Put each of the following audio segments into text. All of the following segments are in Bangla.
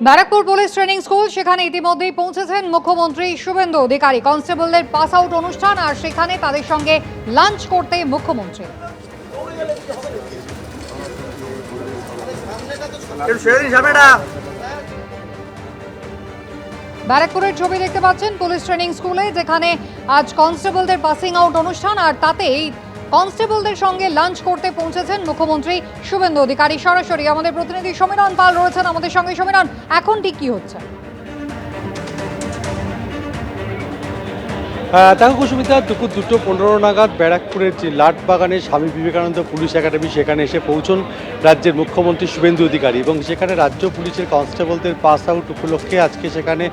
ব্যারাকপুর পুলিশ ট্রেনিং স্কুল, সেখানে ইতিমধ্যেই পৌঁছেছেন মুখ্যমন্ত্রী শুভেন্দু অধিকারী। কনস্টেবলদের পাস আউট অনুষ্ঠান, আর সেখানে তাদের সঙ্গে লাঞ্চ করতে মুখ্যমন্ত্রী। ব্যারাকপুরের ছবি দেখতে পাচ্ছেন পুলিশ ট্রেনিং স্কুলে, যেখানে আজ কনস্টেবলদের পাসিং আউট অনুষ্ঠান, আর তাতেই কনস্টেবলদের সঙ্গে লাঞ্চ করতে পৌঁছেছেন মুখ্যমন্ত্রী শুভেন্দু অধিকারী। সরাসরি আমাদের প্রতিনিধি সমীরণ পাল রয়েছেন আমাদের সঙ্গে। সমীরণ, এখন ঠিক কি হচ্ছে? দেখো কুসুমিতা, দুপুর 2:15 নাগাদ ব্যারাকপুরের যে লাটবাগানে স্বামী বিবেকানন্দ পুলিশ একাডেমি, সেখানে এসে পৌঁছন রাজ্যের মুখ্যমন্ত্রী শুভেন্দু অধিকারী, এবং সেখানে রাজ্য পুলিশের কনস্টেবলদের পাস আউট উপলক্ষে আজকে সেখানে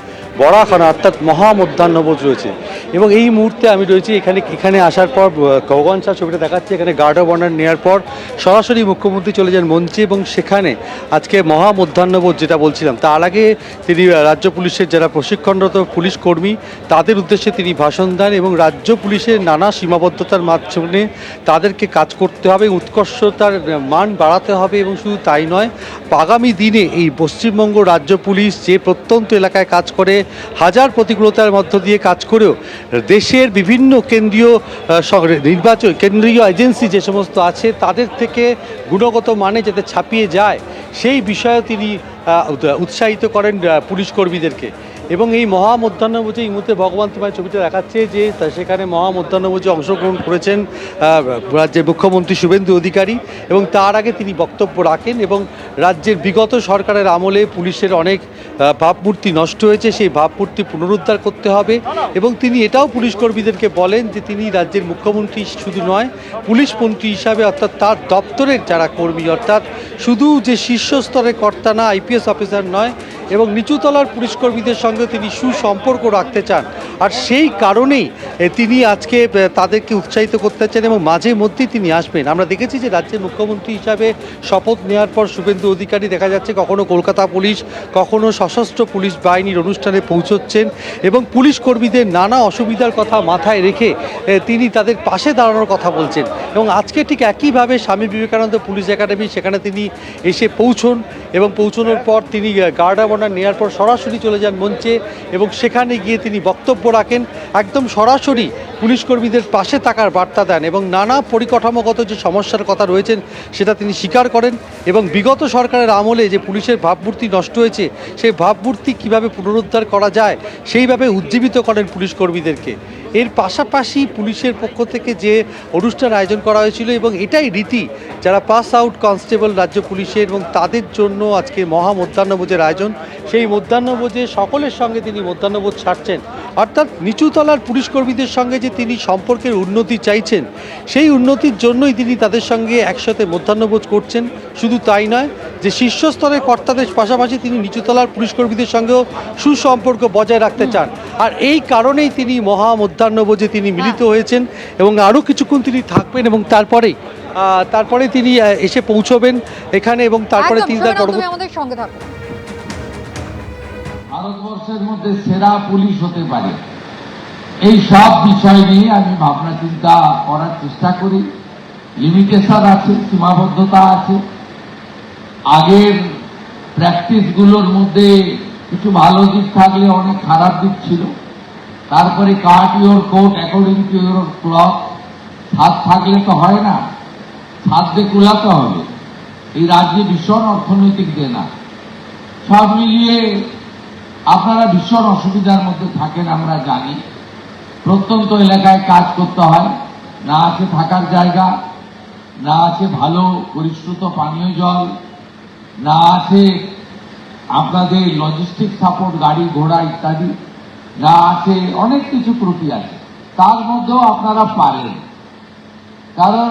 বড়াখানা অর্থাৎ মহামধ্যাহ্নভোজ রয়েছে। এবং এই মুহূর্তে আমি রয়েছি এখানে আসার পর গগন শাহ ছবিটা দেখাচ্ছে, এখানে গার্ড অফ অনার নেওয়ার পর সরাসরি মুখ্যমন্ত্রী চলে যান মঞ্চে, এবং সেখানে আজকে মহামধ্যাহ্নভোজ যেটা বলছিলাম, তার আগে তিনি রাজ্য পুলিশের যারা প্রশিক্ষণরত পুলিশ কর্মী তাদের উদ্দেশ্যে তিনি ভাষণ দেন, এবং রাজ্য পুলিশের নানা সীমাবদ্ধতার মাধ্যমে তাদেরকে কাজ করতে হবে, উৎকর্ষতার মান বাড়াতে হবে। এবং শুধু তাই নয়, আগামী দিনে এই পশ্চিমবঙ্গ রাজ্য পুলিশ যে প্রত্যন্ত এলাকায় কাজ করে, হাজার প্রতিকূলতার মধ্য দিয়ে কাজ করেও দেশের বিভিন্ন কেন্দ্রীয় এজেন্সি যে সমস্ত আছে তাদের থেকে গুণগত মানে যাতে ছাপিয়ে যায়, সেই বিষয়ে তিনি উৎসাহিত করেন পুলিশ কর্মীদেরকে। এবং এই মহামধ্যাহ্নভোজে এই মুহূর্তে ভগবান তোমায় ছবিটা দেখাচ্ছে যে সেখানে মহামধ্যাহ্নভোজে অংশগ্রহণ করেছেন রাজ্যের মুখ্যমন্ত্রী শুভেন্দু অধিকারী, এবং তার আগে তিনি বক্তব্য রাখেন। এবং রাজ্যের বিগত সরকারের আমলে পুলিশের অনেক ভাবমূর্তি নষ্ট হয়েছে, সেই ভাবমূর্তি পুনরুদ্ধার করতে হবে। এবং তিনি এটাও পুলিশ কর্মীদেরকে বলেন যে তিনি রাজ্যের মুখ্যমন্ত্রী শুধু নয়, পুলিশ মন্ত্রী হিসাবে অর্থাৎ তার দপ্তরের যারা কর্মী, অর্থাৎ শুধু যে শীর্ষস্তরের কর্তা না, আইপিএস অফিসার নয়, এবং নিচুতলার পুলিশ কর্মীদের সঙ্গে তিনি সুসম্পর্ক রাখতে চান। আর সেই কারণেই তিনি আজকে তাদেরকে উৎসাহিত করতে চান, এবং মাঝে মধ্যেই তিনি আসবেন। আমরা দেখেছি যে রাজ্যের মুখ্যমন্ত্রী হিসাবে শপথ নেওয়ার পর শুভেন্দু অধিকারী দেখা যাচ্ছে কখনো কলকাতা পুলিশ, কখনো সশস্ত্র পুলিশ বাহিনীর অনুষ্ঠানে পৌঁছচ্ছেন, এবং পুলিশ কর্মীদের নানা অসুবিধার কথা মাথায় রেখে তিনি তাদের পাশে দাঁড়ানোর কথা বলছেন। এবং আজকে ঠিক একইভাবে স্বামী বিবেকানন্দ পুলিশ একাডেমি, সেখানে তিনি এসে পৌঁছন, এবং পৌঁছানোর পর তিনি গার্ড অফ অনার নেওয়ার পর সরাসরি চলে যান মঞ্চে, এবং সেখানে গিয়ে তিনি বক্তব্য রাখেন, একদম সরাসরি পুলিশ কর্মীদের পাশে থাকার বার্তা দেন, এবং নানা পরিকাঠামোগত যে সমস্যার কথা রয়েছেন সেটা তিনি স্বীকার করেন। এবং বিগত সরকারের আমলে যে পুলিশের ভাবমূর্তি নষ্ট হয়েছে, সেই ভাবমূর্তি কিভাবে পুনরুদ্ধার করা যায় সেইভাবে উজ্জীবিত করেন পুলিশ কর্মীদেরকে। এর পাশাপাশি পুলিশের পক্ষ থেকে যে অনুষ্ঠান আয়োজন করা হয়েছিল, এবং এটাই রীতি যারা পাস আউট কনস্টেবল রাজ্য পুলিশের, এবং তাদের জন্য আজকে মহামধ্যাহ্নভোজের আয়োজন। সেই মধ্যাহ্নভোজে সকলের সঙ্গে তিনি মধ্যাহ্নভোজ ছাড়ছেন, অর্থাৎ নিচুতলার পুলিশ কর্মীদের সঙ্গে যে তিনি সম্পর্কের উন্নতি চাইছেন, সেই উন্নতির জন্যই তিনি তাদের সঙ্গে একসাথে মধ্যাহ্নভোজ করছেন। শুধু তাই নয়, যে শীর্ষস্তরের কর্তাদের পাশাপাশি তিনি নিচুতলার পুলিশ কর্মীদের সঙ্গেও সুসম্পর্ক বজায় রাখতে চান। আর এই কারণেই তিনি মহামধ্যাহ্নভোজে তিনি মিলিত হয়েছেন, এবং আরও কিছুক্ষণ তিনি থাকবেন, এবং তারপরে তিনি এসে পৌঁছবেন এখানে, এবং তারপরে তিনি তার পরবর্তী আমাদের সঙ্গে থাকুন। ভারতবর্ষের মধ্যে সেরা পুলিশ হতে পারে, এই সব বিষয় নিয়ে আমি ভাবনা চিন্তা করার চেষ্টা করি। লিমিটেশন আছে, সীমাবদ্ধতা আছে, আগের প্র্যাকটিসগুলোর মধ্যে কিছু ভালো দিক থাকলে অনেক খারাপ দিক ছিল। তারপরে cut your coat according to your cloth, ছাদ থাকলে তো হয় না, ছাদ দিয়ে কুলাতে হবে। এই রাজ্যে ভীষণ অর্থনৈতিক দেনা, সব মিলিয়ে আপনারা ভীষণ অসুবিধার মধ্যে থাকেন আমরা জানি। প্রত্যন্ত এলাকায় কাজ করতে হয়, না আছে থাকার জায়গা, না আছে ভালো পরিশ্রুত পানীয় জল, না আছে আপনাদের লজিস্টিক সাপোর্ট গাড়ি ঘোড়া ইত্যাদি, না আছে অনেক কিছু ত্রুটি আছে। তার মধ্যেও আপনারা পারেন, কারণ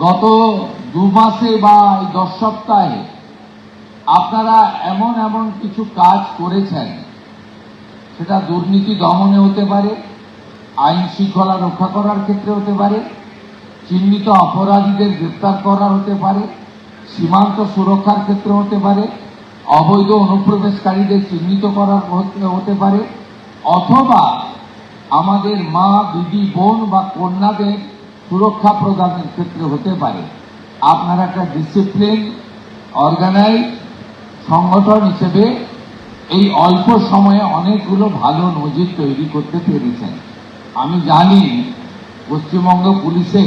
গত 2 মাসে বা 10 সপ্তাহে আপনারা এমন কিছু কাজ করেছেন, সেটা দুর্নীতি দমনে হতে পারে, আইন শৃঙ্খলা রক্ষা করার ক্ষেত্রে হতে পারে, চিহ্নিত অপরাধীদের গ্রেপ্তার করার হতে পারে, সীমান্ত সুরক্ষার ক্ষেত্রে হতে পারে, অবৈধ অনুপ্রবেশকারীদের চিহ্নিত করার হতে পারে, অথবা আমাদের মা, দিদি, বোন বা কন্যাদের সুরক্ষা প্রদানের ক্ষেত্রে হতে পারে। আপনারা একটা ডিসিপ্লিন, অর্গানাইজ, সংগঠন হিসেবে এই অল্প সময়ে অনেকগুলো ভালো নজির তৈরি করতে পেরেছেন। আমি জানি পশ্চিমবঙ্গ পুলিশে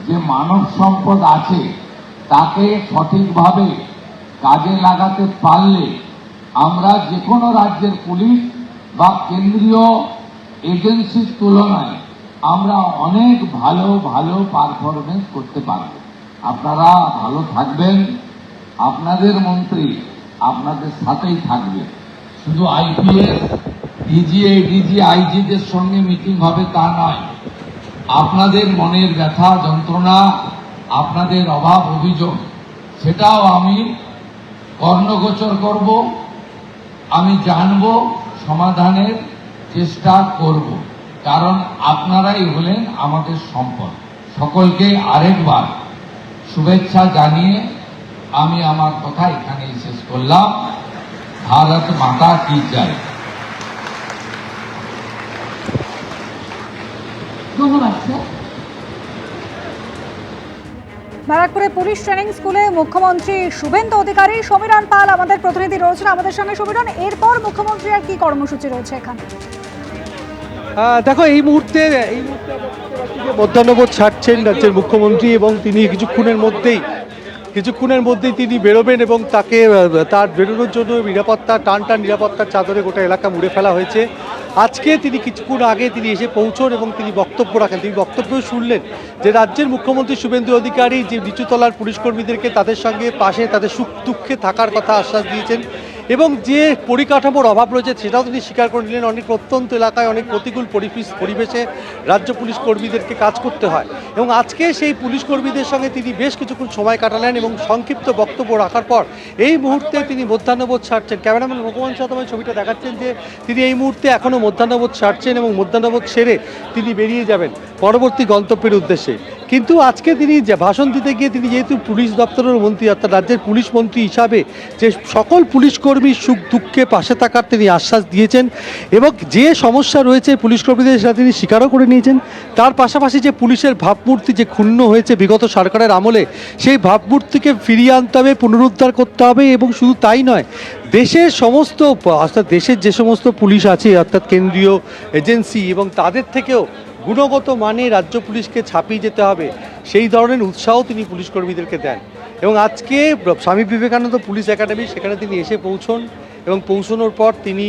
যে মানব সম্পদ আছে তাকে সঠিকভাবে কাজে লাগাতে পারলে আমরা যে কোনো রাজ্যের পুলিশ বা কেন্দ্রীয় এজেন্সির তুলনায় আমরা অনেক ভালো ভালো পারফরমেন্স করতে পারব। আপনারা ভালো থাকবেন, আপনাদের মন্ত্রী আপনাদের সাথেই থাকবে। শুধু আইপিএস, ডিজি, এডিজি, আইজিদের সঙ্গে মিটিং হবে তা নয়, আপনাদের মনের ব্যথা যন্ত্রণা, আপনাদের অভাব অভিযোগ সেটাও আমি কর্ণগোচর করব, আমি জানব, সমাধানের চেষ্টা করব, কারণ আপনারাই হলেন আমাদের সম্পদ। সকলকে আরেকবার শুভেচ্ছা জানিয়ে আমি আমার কথা এখানেই শেষ করলাম। ভারত মাতা কি জয়। ধন্যবাদ স্যার। ব্যারাকপুরে পুলিশ ট্রেনিং স্কুলে মুখ্যমন্ত্রী শুভেন্দু অধিকারী, সমীরণ পাল আমাদের প্রতিনিধি রয়েছেন আমাদের সঙ্গে। সমীরণ, এরপর মুখ্যমন্ত্রী আর কি কর্মসূচি রয়েছে এখানে? দেখো, এই মুহূর্তে মধ্যাহ্নভোজ ছাড়ছেন রাজ্যের মুখ্যমন্ত্রী এবং তিনি কিছুক্ষণের মধ্যেই তিনি বেরোবেন এবং তার বেরোনোর জন্য টান নিরাপত্তার চাদরে গোটা এলাকা মুড়ে ফেলা হয়েছে। আজকে তিনি কিছুক্ষণ আগে তিনি এসে পৌঁছন এবং তিনি বক্তব্য রাখেন। তিনি বক্তব্যেও শুনলেন যে রাজ্যের মুখ্যমন্ত্রী শুভেন্দু অধিকারী যে নিচুতলার পুলিশ কর্মীদেরকে তাদের সঙ্গে পাশে তাদের সুখ দুঃখে থাকার কথা আশ্বাস দিয়েছেন এবং যে পরিকাঠামোর অভাব রয়েছে সেটাও তিনি স্বীকার করে নিলেন। অনেক প্রত্যন্ত এলাকায় অনেক প্রতিকূল পরিবেশে রাজ্য পুলিশ কর্মীদেরকে কাজ করতে হয় এবং আজকে সেই পুলিশ কর্মীদের সঙ্গে তিনি বেশ কিছুক্ষণ সময় কাটালেন এবং সংক্ষিপ্ত বক্তব্য রাখার পর এই মুহূর্তে তিনি মধ্যাহ্নভোজ ছাড়ছেন। ক্যামেরাম্যান ভগবান সাথে ছবিটা দেখাচ্ছেন যে তিনি এই মুহূর্তে এখনও মধ্যাহ্নভোজ ছাড়ছেন এবং মধ্যাহ্নভোজ সেরে তিনি বেরিয়ে যাবেন পরবর্তী গন্তব্যের উদ্দেশ্যে। কিন্তু আজকে তিনি ভাষণ দিতে গিয়ে তিনি যেহেতু পুলিশ দপ্তরের মন্ত্রী অর্থাৎ রাজ্যের পুলিশ মন্ত্রী হিসাবে যে সকল পুলিশ কর্মীর সুখ দুঃখে পাশে থাকার তিনি আশ্বাস দিয়েছেন এবং যে সমস্যা রয়েছে পুলিশ কর্মীদের সেটা তিনি স্বীকারও করে নিয়েছেন। তার পাশাপাশি যে পুলিশের ভাবমূর্তি যে ক্ষুণ্ণ হয়েছে বিগত সরকারের আমলে, সেই ভাবমূর্তিকে ফিরিয়ে আনতে হবে, পুনরুদ্ধার করতে হবে এবং শুধু তাই নয়, দেশের সমস্ত অর্থাৎ দেশের যে সমস্ত পুলিশ আছে অর্থাৎ কেন্দ্রীয় এজেন্সি এবং তাদের থেকেও গুণগত মানে রাজ্য পুলিশকে ছাপিয়ে যেতে হবে, সেই ধরনের উৎসাহ তিনি পুলিশ কর্মীদেরকে দেন। এবং আজকে স্বামী বিবেকানন্দ পুলিশ একাডেমি সেখানে তিনি এসে পৌঁছন এবং পৌঁছানোর পর তিনি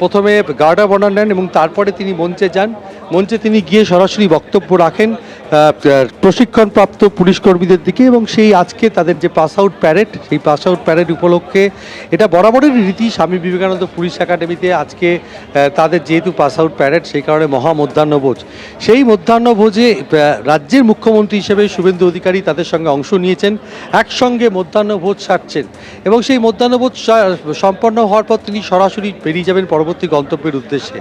প্রথমে গার্ড অফ অনার নেন এবং তারপরে তিনি মঞ্চে যান। মঞ্চে তিনি গিয়ে সরাসরি বক্তব্য রাখেন প্রশিক্ষণপ্রাপ্ত পুলিশ কর্মীদের দিকে এবং সেই আজকে তাদের যে পাস আউট প্যারেড, সেই পাস আউট প্যারেড উপলক্ষে এটা বরাবরের রীতি স্বামী বিবেকানন্দ পুলিশ একাডেমিতে আজকে তাদের যেহেতু পাস আউট প্যারেড সেই কারণে মহা মধ্যাহ্নভোজ। সেই মধ্যাহ্নভোজে রাজ্যের মুখ্যমন্ত্রী হিসেবে শুভেন্দু অধিকারী তাদের সঙ্গে অংশ নিয়েছেন, একসঙ্গে মধ্যাহ্নভোজ সারছেন এবং সেই মধ্যাহ্নভোজ সম্পন্ন হওয়ার পর তিনি সরাসরি বেরিয়ে যাবেন পরবর্তী গন্তব্যের উদ্দেশ্যে।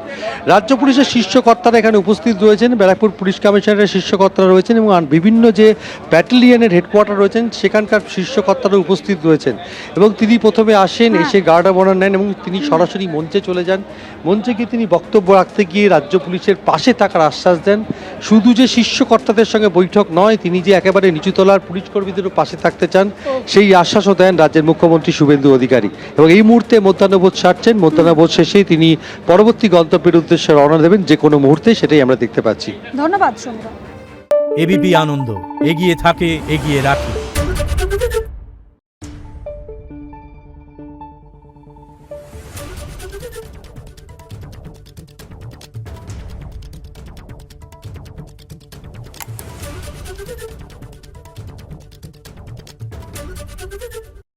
রাজ্য পুলিশের শীর্ষকর্তারা এখানে উপস্থিত রয়েছেন, ব্যারাকপুর পুলিশ কমিশনারের শীর্ষকর্তারা রয়েছেন এবং বিভিন্ন যে ব্যাটালিয়নের হেডকোয়ার্টার রয়েছেন সেখানকার শীর্ষকর্তারা উপস্থিত রয়েছেন এবং তিনি প্রথমে আসেন, এসে গার্ড অফ অনার নেন এবং তিনি সরাসরি মঞ্চে চলে যান। মঞ্চে গিয়ে তিনি বক্তব্য রাখতে গিয়ে রাজ্য পুলিশের পাশে থাকার আশ্বাস দেন। শুধু যে শীর্ষকর্তাদের সঙ্গে বৈঠক নয়, তিনি যে একেবারে নিচুতলার পুলিশ কর্মীদেরও পাশে থাকতে চান সেই আশ্বাসও দেন রাজ্যের মুখ্যমন্ত্রী শুভেন্দু অধিকারী এবং এই মুহূর্তে মধ্যাহ্নভোজ ছাড়ছেন। মধ্যাহ্নভোজ শেষেই তিনি পরবর্তী গন্তব্যের উদ্দেশ্যে রওনা দেবেন যে কোনো মুহূর্তে, সেটাই আমরা দেখতে পাচ্ছি। ধন্যবাদ সমীরণ। এবিপি আনন্দ, এগিয়ে থাকে, এগিয়ে রাখে।